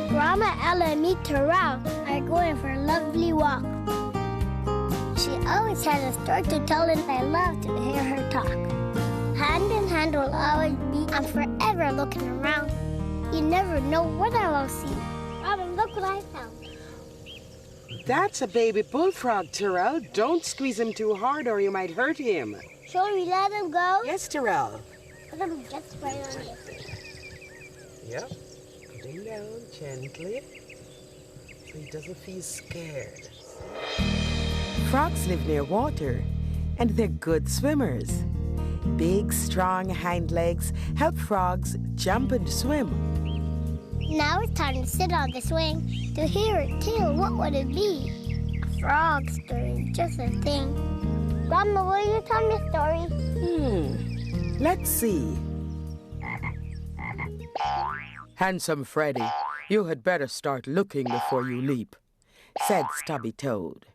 Grandma Ella and me, Terrell, are going for a lovely walk. She always has a story to tell, and I love to hear her talk. Hand in hand will always be. I'm forever looking around. You never know what I will see. Robin, look what I found. That's a baby bullfrog, Terrell. Don't squeeze him too hard or you might hurt him. Shall we let him go? Yes, Terrell. Put him just right on this. Yep. Put him down gently so he doesn't feel scared. Frogs live near water, and they're good swimmers. Big, strong hind legs help frogs jump and swim. Now it's time to sit on the swing to hear it tell. What would it be? A frog story, just a thing. Grandma, will you tell me a story? Let's see. Handsome Freddy, you had better start looking before you leap, said Stubby Toad.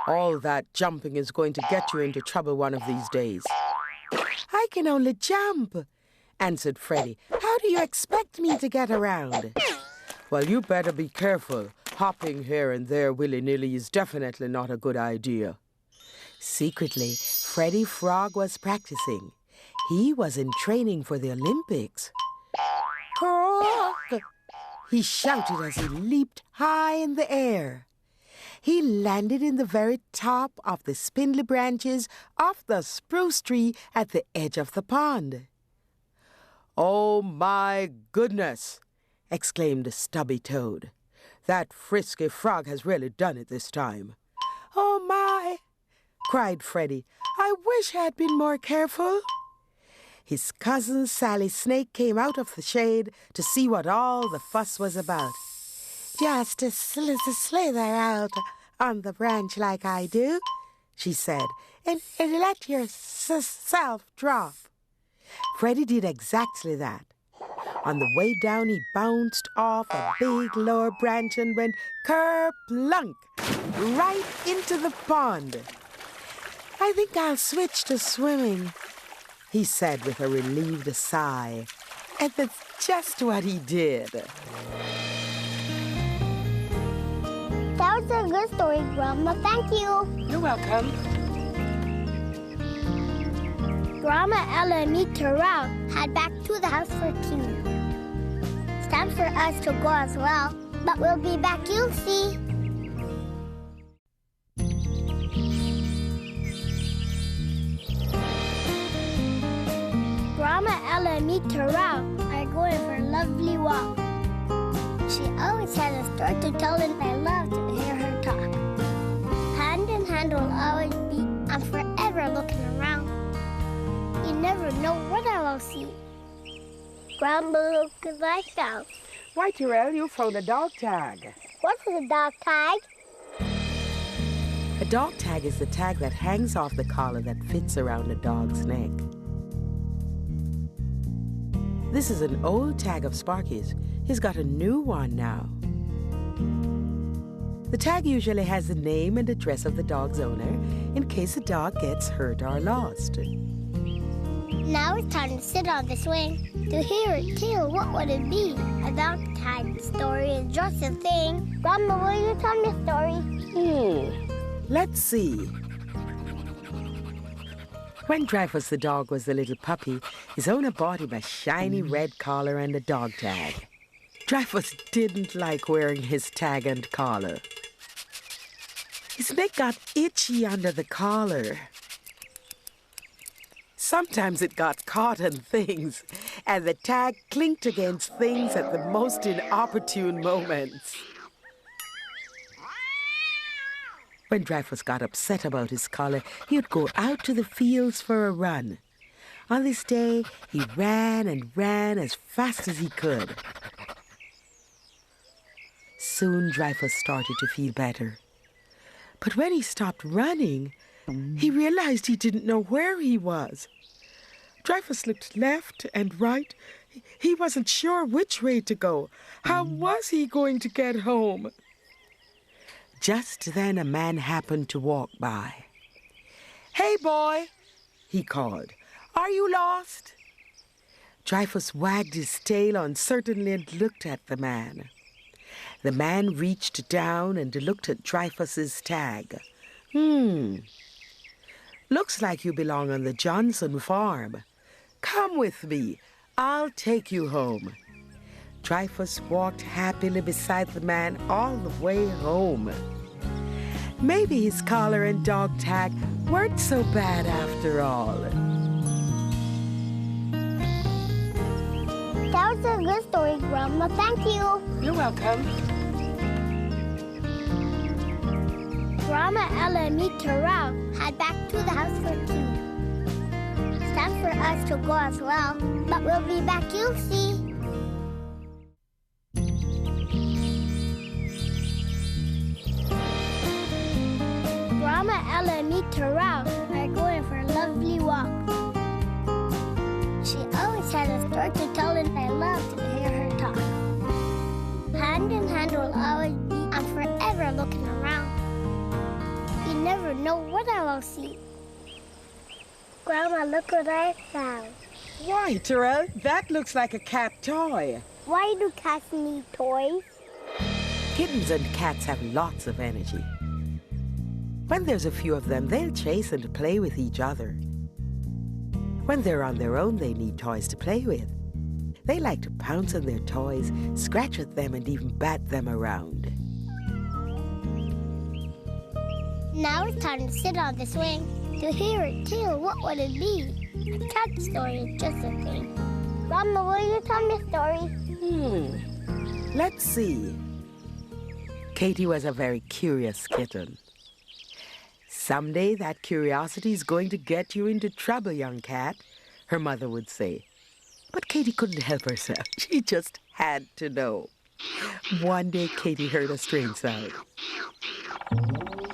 All that jumping is going to get you into trouble one of these days. I can only jump, answered Freddy. How do you expect me to get around? Well, you better be careful. Hopping here and there willy-nilly is definitely not a good idea. Secretly, Freddy Frog was practicing. He was in training for the Olympics. Frog! He shouted as he leaped high in the air. He landed in the very top of the spindly branches of the spruce tree at the edge of the pond. "Oh, my goodness!" exclaimed Stubby Toad. "That frisky frog has really done it this time." "Oh, my!" cried Freddy. "I wish I had been more careful." His cousin Sally Snake came out of the shade to see what all the fuss was about. "Just to slither out on the branch like I do," she said, and let yourself drop." Freddy did exactly that. On the way down, he bounced off a big lower branch and went kerplunk right into the pond. "I think I'll switch to swimming," he said with a relieved sigh. And that's just what he did. That was a good story, Grandma. Thank you. You're welcome. Grandma Ella and me, Terrell, head back to the house for tea. It's time for us to go as well, but we'll be back, you'll see. Grandma Ella and me, Terrell, are going for a lovely walk. She always has a story to tell, and I love to hear her talk. Hand in hand will always be. I'm forever looking around. You never know what I will see. Grandma, look what I found. Why, Terrell, you found a dog tag. What's a dog tag? A dog tag is the tag that hangs off the collar that fits around a dog's neck. This is an old tag of Sparky's. He's got a new one now. The tag usually has the name and address of the dog's owner in case the dog gets hurt or lost. Now it's time to sit on the swing to hear it tell. What would it be? A dog tag story is just a thing. Grandma, will you tell me a story? Let's see. When Dreyfus the dog was a little puppy, his owner bought him a shiny red collar and a dog tag. Dreyfus didn't like wearing his tag and collar. His neck got itchy under the collar. Sometimes it got caught in things, and the tag clinked against things at the most inopportune moments. When Dreyfus got upset about his collar, he would go out to the fields for a run. On this day, he ran and ran as fast as he could. Soon Dreyfus started to feel better. But when he stopped running, he realized he didn't know where he was. Dreyfus looked left and right. He wasn't sure which way to go. How was he going to get home? Just then a man happened to walk by. "Hey, boy," he called. "Are you lost?" Dreyfus wagged his tail uncertainly and looked at the man. The man reached down and looked at Dreyfus's tag. Looks like you belong on the Johnson farm. Come with me. I'll take you home." Dreyfus walked happily beside the man all the way home. Maybe his collar and dog tag weren't so bad after all. That was a good story, Grandma. Thank you. You're welcome. Grandma, Ella, and me, Terrell, head back to the house for tea. It's time for us to go as well, but we'll be back, you'll see. Grandma, Ella, and me, Terrell, are going for a lovely walk. She always had a story to tell, and I love to hear her talk. Hand in hand will always be, I'm forever looking around. You never know what I will see. Grandma, look what I found. Why, Terrell, that looks like a cat toy. Why do cats need toys? Kittens and cats have lots of energy. When there's a few of them, they'll chase and play with each other. When they're on their own, they need toys to play with. They like to pounce on their toys, scratch at them, and even bat them around. Now it's time to sit on the swing to hear it too. What would it be? A cat story is just a thing. Grandma, will you tell me a story? Let's see. Katie was a very curious kitten. "Someday that curiosity is going to get you into trouble, young cat," her mother would say. But Katie couldn't help herself. She just had to know. One day, Katie heard a strange sound.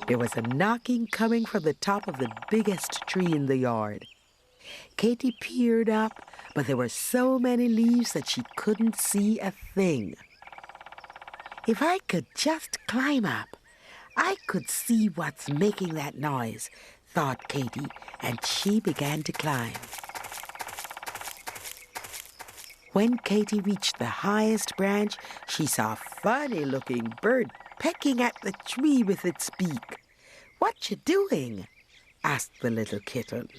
There was a knocking coming from the top of the biggest tree in the yard. Katie peered up, but there were so many leaves that she couldn't see a thing. "If I could just climb up, I could see what's making that noise," thought Katie, and she began to climb. When Katie reached the highest branch, she saw a funny-looking bird pecking at the tree with its beak. "What you doing?" asked the little kitten.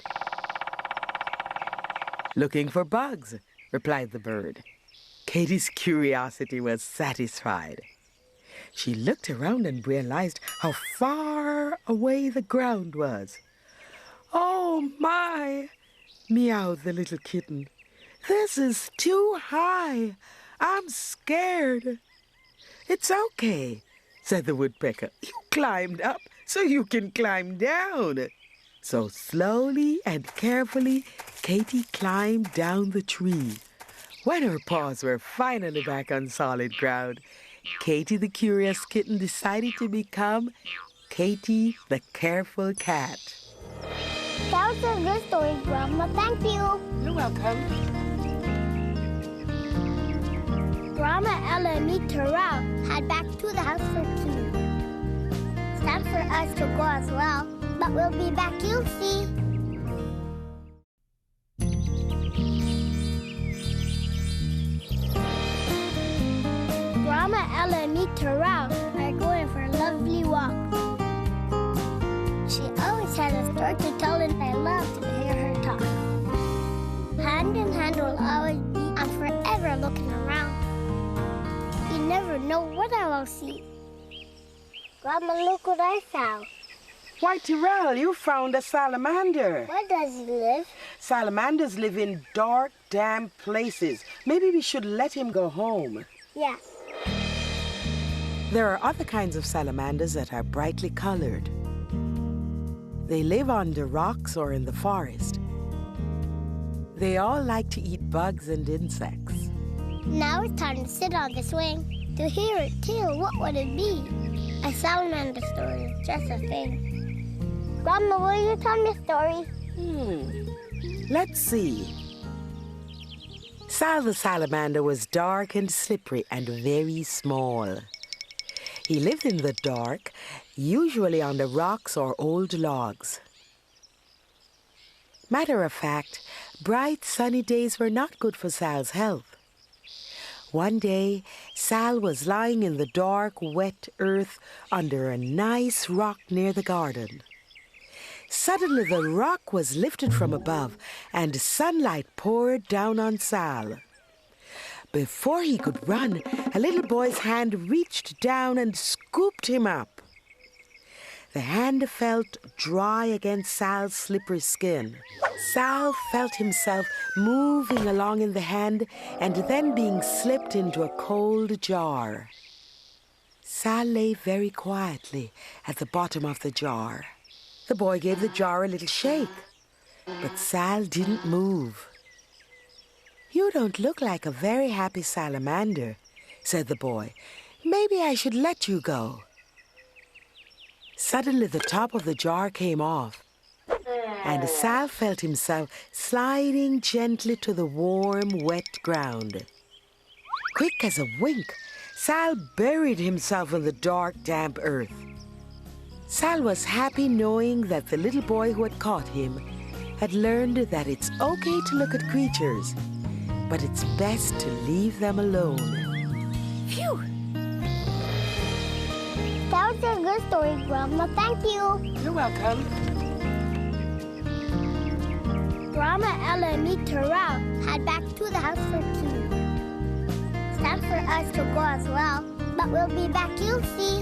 "Looking for bugs," replied the bird. Katie's curiosity was satisfied. She looked around and realized how far away the ground was. "Oh, my!" meowed the little kitten. "This is too high. I'm scared." "It's okay," said the woodpecker. "You climbed up, so you can climb down." So slowly and carefully, Katie climbed down the tree. When her paws were finally back on solid ground, Katie the curious kitten decided to become Katie the careful cat. That was a good story, Grandma. Thank you. You're welcome. Grandma, Ella, and me, Terrell, head back to the house for tea. It's time for us to go as well, but we'll be back, you'll see. Grandma, Ella, and me, Terrell, are going for a lovely walk. She always had a story to tell, and I love to hear her talk. Hand in hand will always be, I'm forever looking around. You never know what I will see. Grandma, look what I found. Why, Terrell, you found a salamander. Where does he live? Salamanders live in dark, damp places. Maybe we should let him go home. Yes. There are other kinds of salamanders that are brightly colored. They live on the rocks or in the forest. They all like to eat bugs and insects. Now it's time to sit on the swing to hear it too. What would it be? A salamander story is just a thing. Grandma, will you tell me a story? Let's see. Sal the salamander was dark and slippery and very small. He lived in the dark, usually on the rocks or old logs. Matter of fact, bright sunny days were not good for Sal's health. One day, Sal was lying in the dark, wet earth under a nice rock near the garden. Suddenly the rock was lifted from above and sunlight poured down on Sal. Before he could run, a little boy's hand reached down and scooped him up. The hand felt dry against Sal's slippery skin. Sal felt himself moving along in the hand and then being slipped into a cold jar. Sal lay very quietly at the bottom of the jar. The boy gave the jar a little shake, but Sal didn't move. "You don't look like a very happy salamander," said the boy. "Maybe I should let you go." Suddenly the top of the jar came off, and Sal felt himself sliding gently to the warm, wet ground. Quick as a wink, Sal buried himself in the dark, damp earth. Sal was happy knowing that the little boy who had caught him had learned that it's okay to look at creatures, but it's best to leave them alone. Phew! That was a good story, Grandma. Thank you. You're welcome. Grandma, Ella, and me, Terrell, head back to the house for tea. It's time for us to go as well, but we'll be back, you'll see.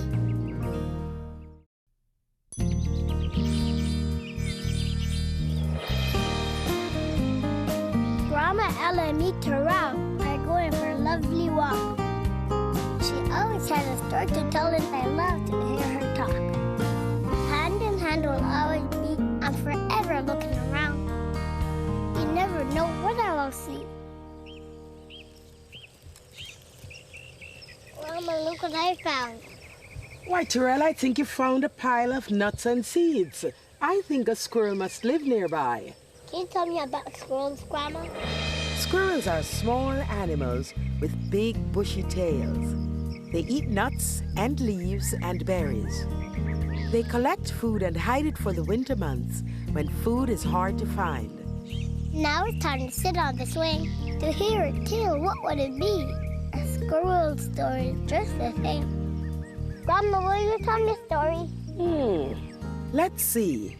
Grandma, Ella, and me, Terrell, are going for a lovely walk. She always has a story to tell, and I love to hear her talk. Hand in hand will always be. I'm forever looking around. You never know what I will see. Grandma, look what I found. Why, Terrell, I think you found a pile of nuts and seeds. I think a squirrel must live nearby. Can you tell me about squirrels, Grandma? Squirrels are small animals with big bushy tails. They eat nuts and leaves and berries. They collect food and hide it for the winter months when food is hard to find. Now it's time to sit on the swing to hear a tale. What would it be? A squirrel story, just the same. Grandma, will you tell me a story? Let's see.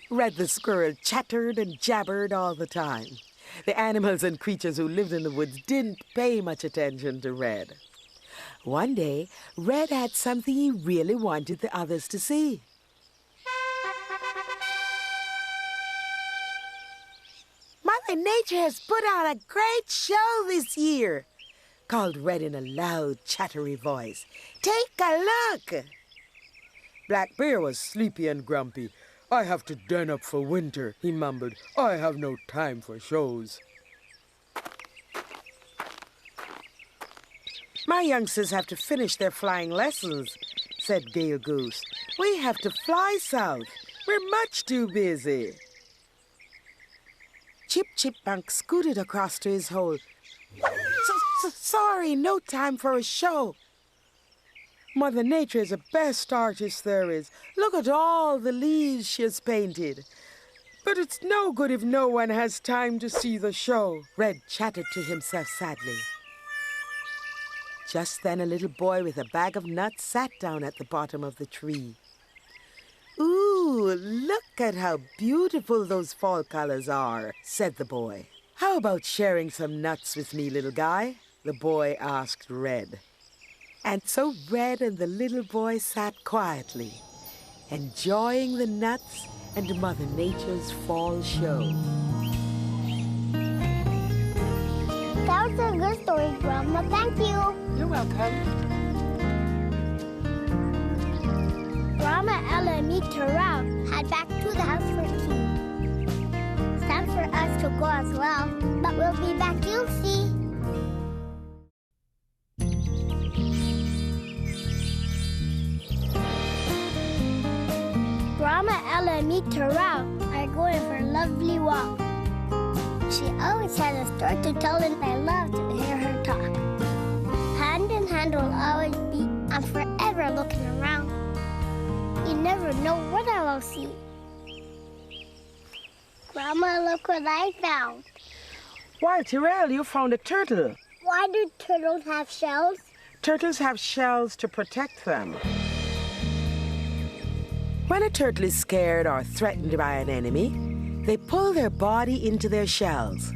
Red the squirrel chattered and jabbered all the time. The animals and creatures who lived in the woods didn't pay much attention to Red. One day, Red had something he really wanted the others to see. Mother Nature has put on a great show this year, called Red in a loud, chattery voice. Take a look! Black Bear was sleepy and grumpy. "I have to den up for winter," he mumbled. "I have no time for shows." "My youngsters have to finish their flying lessons," said Gale Goose. "We have to fly south. We're much too busy." Chip Chipmunk scooted across to his hole. Sorry, no time for a show. Mother Nature is the best artist there is. Look at all the leaves she has painted. But it's no good if no one has time to see the show. Red chattered to himself sadly. Just then a little boy with a bag of nuts sat down at the bottom of the tree. "Ooh, look at how beautiful those fall colors are," said the boy. "How about sharing some nuts with me, little guy?" the boy asked Red. And so Red and the little boy sat quietly, enjoying the nuts and Mother Nature's fall show. That was a good story, Grandma. Thank you. You're welcome. Grandma, Ella, and me, Terrell, head back to the house for tea. It's time for us to go as well, but we'll be back, you'll see. Grandma, Ella and me, Terrell, are going for a lovely walk. She always had a story to tell, and I love to hear her talk. Hand in hand will always be. I'm forever looking around. You never know what I will see. Grandma, look what I found. Why, Terrell, you found a turtle. Why do turtles have shells? Turtles have shells to protect them. When a turtle is scared or threatened by an enemy, they pull their body into their shells.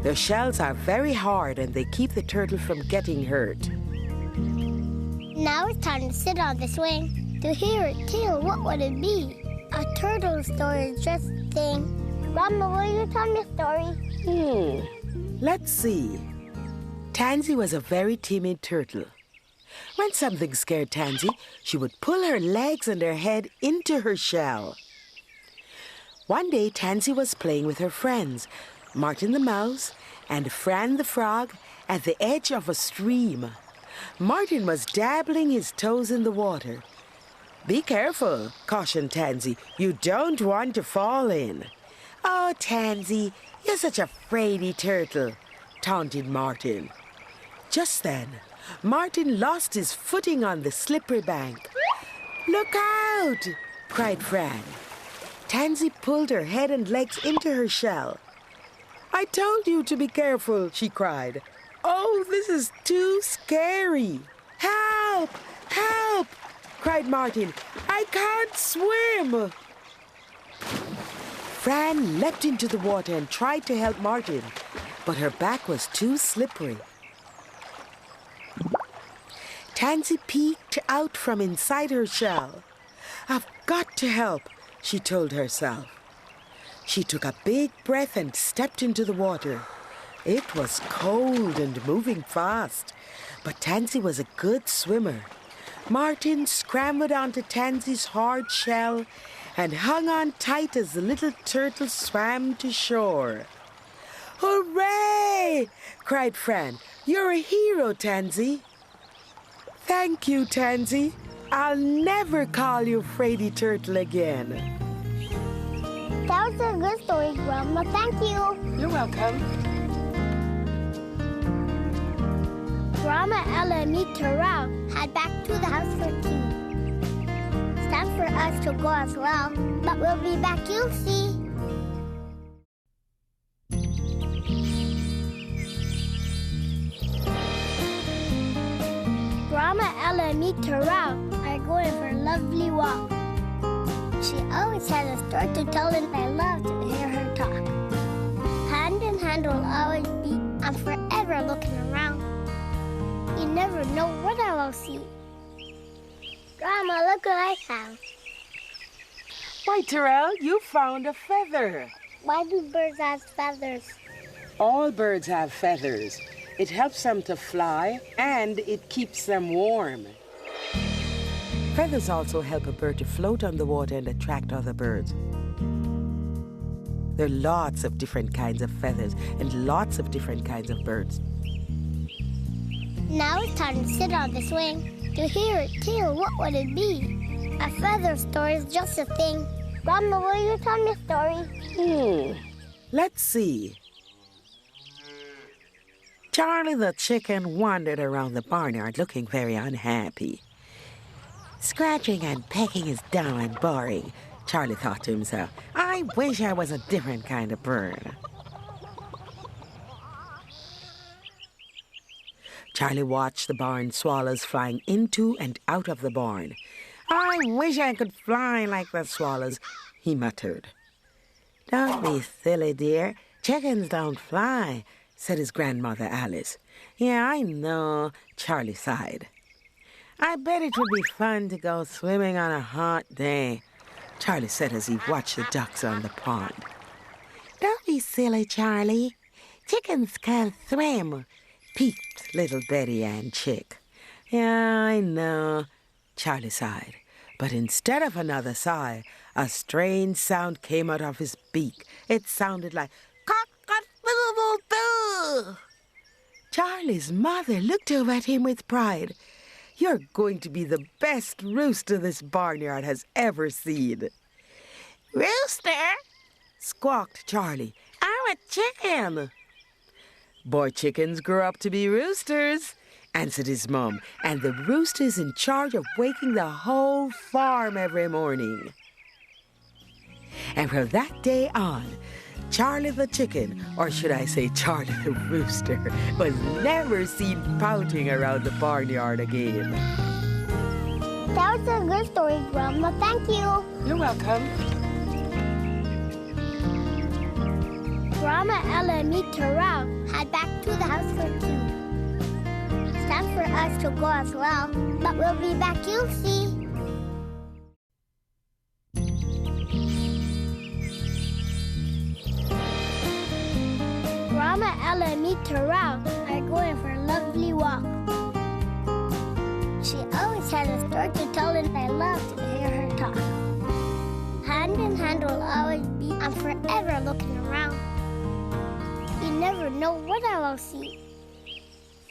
Their shells are very hard and they keep the turtle from getting hurt. Now it's time to sit on the swing. To hear it tell, what would it be? A turtle story is just a thing. Grandma, will you tell me a story? Let's see. Tansy was a very timid turtle. When something scared Tansy, she would pull her legs and her head into her shell. One day, Tansy was playing with her friends, Martin the mouse and Fran the frog, at the edge of a stream. Martin was dabbling his toes in the water. "Be careful," cautioned Tansy. "You don't want to fall in." "Oh, Tansy, you're such a fraidy turtle," taunted Martin. Just then, Martin lost his footing on the slippery bank. "Look out!" cried Fran. Tansy pulled her head and legs into her shell. "I told you to be careful," she cried. "Oh, this is too scary." "Help! Help!" cried Martin. "I can't swim!" Fran leapt into the water and tried to help Martin, but her back was too slippery. Tansy peeked out from inside her shell. "I've got to help," she told herself. She took a big breath and stepped into the water. It was cold and moving fast, but Tansy was a good swimmer. Martin scrambled onto Tansy's hard shell and hung on tight as the little turtle swam to shore. "Hooray!" cried Fran. "You're a hero, Tansy." "Thank you, Tansy. I'll never call you Fraidy Turtle again." That was a good story, Grandma. Thank you. You're welcome. Grandma, Ella, and me, Terrell, head back to the house for tea. It's time for us to go as well, but we'll be back, you'll see. Grandma, Ella, and me, Terrell, are going for a lovely walk. She always had a story to tell, and I love to hear her talk. Hand in hand will always be. I'm forever looking around. You never know what I will see. Grandma, look what I found. Why, Terrell, you found a feather. Why do birds have feathers? All birds have feathers. It helps them to fly, and it keeps them warm. Feathers also help a bird to float on the water and attract other birds. There are lots of different kinds of feathers and lots of different kinds of birds. Now it's time to sit on the swing. To hear it tell, what would it be? A feather story is just a thing. Grandma, will you tell me a story? Let's see. Charlie the chicken wandered around the barnyard looking very unhappy. "Scratching and pecking is downright boring," Charlie thought to himself. "I wish I was a different kind of bird." Charlie watched the barn swallows flying into and out of the barn. "I wish I could fly like the swallows," he muttered. "Don't be silly, dear. Chickens don't fly," said his grandmother Alice. "Yeah, I know," Charlie sighed. "I bet it would be fun to go swimming on a hot day," Charlie said as he watched the ducks on the pond. "Don't be silly, Charlie. Chickens can't swim," peeped little Betty Ann Chick. "Yeah, I know," Charlie sighed. But instead of another sigh, a strange sound came out of his beak. It sounded like cock-a-doodle-doo. Charlie's mother looked over at him with pride. "You're going to be the best rooster this barnyard has ever seen." Rooster, squawked Charlie. I'm a chicken. Boy chickens grow up to be roosters, answered his mom, and the rooster is in charge of waking the whole farm every morning. And from that day on, Charlie the chicken, or should I say Charlie the rooster, was never seen pouting around the barnyard again. That was a good story, Grandma. Thank you. You're welcome. Grandma, Ella, and me, Terrell, head back to the house for tea. It's time for us to go as well, but we'll be back, you'll see. Grandma, Ella, and me, Terrell, are going for a lovely walk. She always has a story to tell, and I love to hear her talk. Hand in hand will always be. I'm forever looking around. You never know what I will see.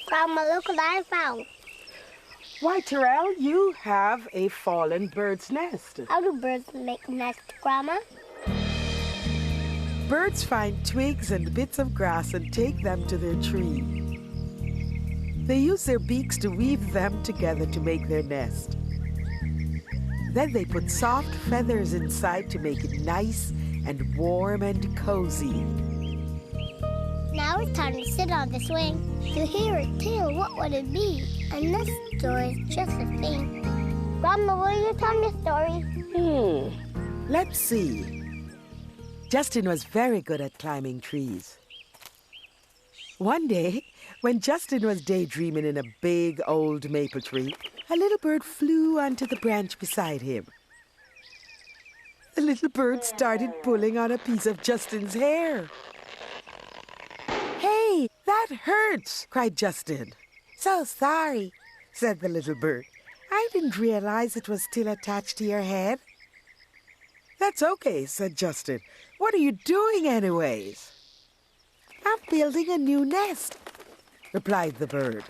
Grandma, look what I found. Why, Terrell, you have a fallen bird's nest. How do birds make nests, Grandma? Birds find twigs and bits of grass and take them to their tree. They use their beaks to weave them together to make their nest. Then they put soft feathers inside to make it nice and warm and cozy. Now it's time to sit on the swing. To hear a tale, what would it be? A nest story is just a thing. Grandma, will you tell me a story? Let's see. Justin was very good at climbing trees. One day, when Justin was daydreaming in a big old maple tree, a little bird flew onto the branch beside him. The little bird started pulling on a piece of Justin's hair. "Hey, that hurts!" cried Justin. "So sorry," said the little bird. "I didn't realize it was still attached to your head." "That's okay," said Justin. "What are you doing anyways?" "I'm building a new nest," replied the bird.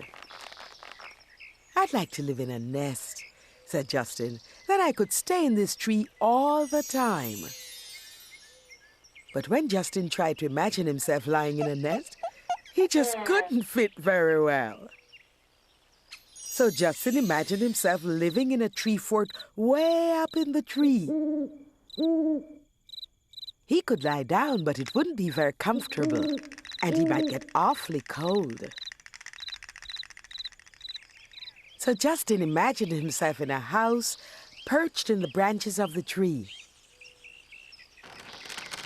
"I'd like to live in a nest," said Justin. "Then I could stay in this tree all the time." But when Justin tried to imagine himself lying in a nest, he just couldn't fit very well. So Justin imagined himself living in a tree fort way up in the tree. He could lie down, but it wouldn't be very comfortable, and he might get awfully cold. So Justin imagined himself in a house perched in the branches of the tree.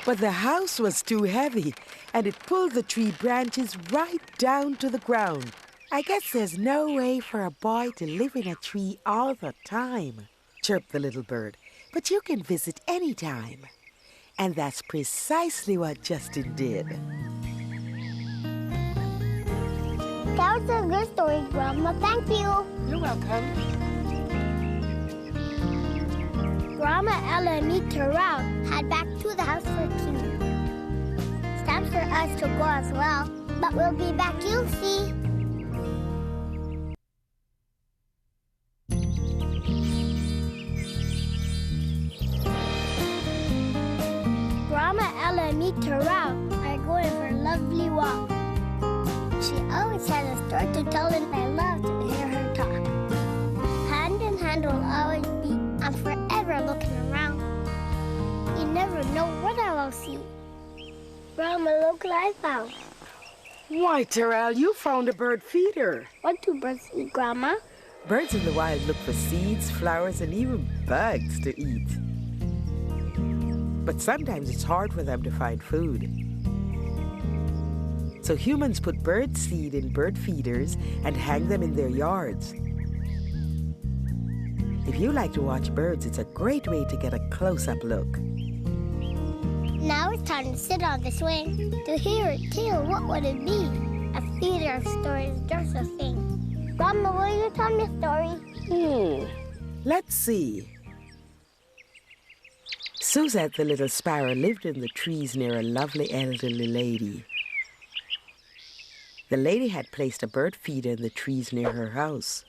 But the house was too heavy, and it pulled the tree branches right down to the ground. "I guess there's no way for a boy to live in a tree all the time," chirped the little bird. "But you can visit any time." And that's precisely what Justin did. That was a good story, Grandma. Thank you. You're welcome. Grandma, Ella, and me, Terrell, head back to the house for tea. It's time for us to go as well, but we'll be back, you'll see. Grandma, Ella, and me, Terrell, are going for a lovely walk. She always has a story to tell, and I love to hear her talk. Hand in hand will always be. I'm forever looking around. You never know what I will see. Grandma, look what I found. Why, Terrell, you found a bird feeder. What do birds eat, Grandma? Birds in the wild look for seeds, flowers, and even bugs to eat. But sometimes it's hard for them to find food. So humans put bird seed in bird feeders and hang them in their yards. If you like to watch birds, it's a great way to get a close-up look. Now it's time to sit on the swing. To hear a tale, what would it be? A feeder of stories, just a thing. Grandma, will you tell me a story? Let's see. Suzette the little sparrow lived in the trees near a lovely elderly lady. The lady had placed a bird feeder in the trees near her house.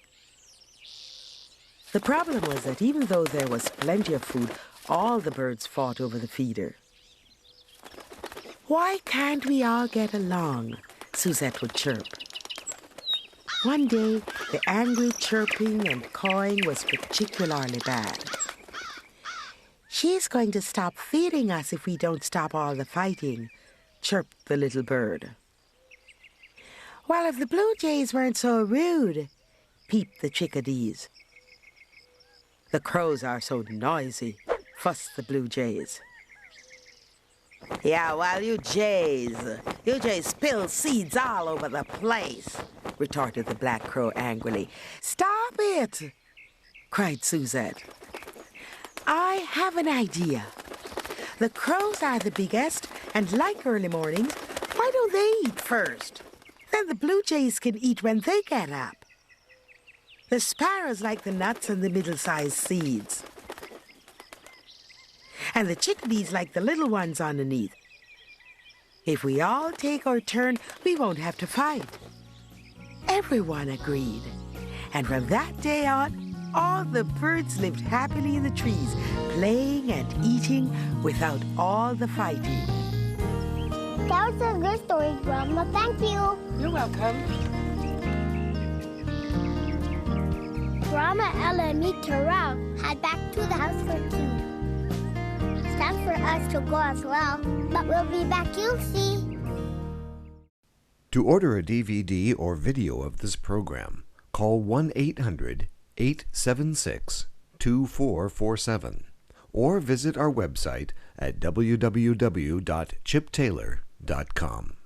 The problem was that even though there was plenty of food, all the birds fought over the feeder. "Why can't we all get along?" Suzette would chirp. One day, the angry chirping and cawing was particularly bad. "She's going to stop feeding us if we don't stop all the fighting," chirped the little bird. "Well, if the blue jays weren't so rude," peeped the chickadees. "The crows are so noisy," fussed the blue jays. "Yeah, well, you jays spill seeds all over the place," retorted the black crow angrily. "Stop it!" cried Suzette. "I have an idea. The crows are the biggest, and like early mornings, why don't they eat first? Then the blue jays can eat when they get up. The sparrows like the nuts and the middle-sized seeds. And the chickadees like the little ones underneath. If we all take our turn, we won't have to fight." Everyone agreed. And from that day on, all the birds lived happily in the trees, playing and eating without all the fighting. That was a good story, Grandma. Thank you. You're welcome. Grandma, Ella, and me, Terrell, head back to the house for food. It's time for us to go as well, but we'll be back, you'll see. To order a DVD or video of this program, call 1-800-876-2447 or visit our website at www.chiptaylor.com.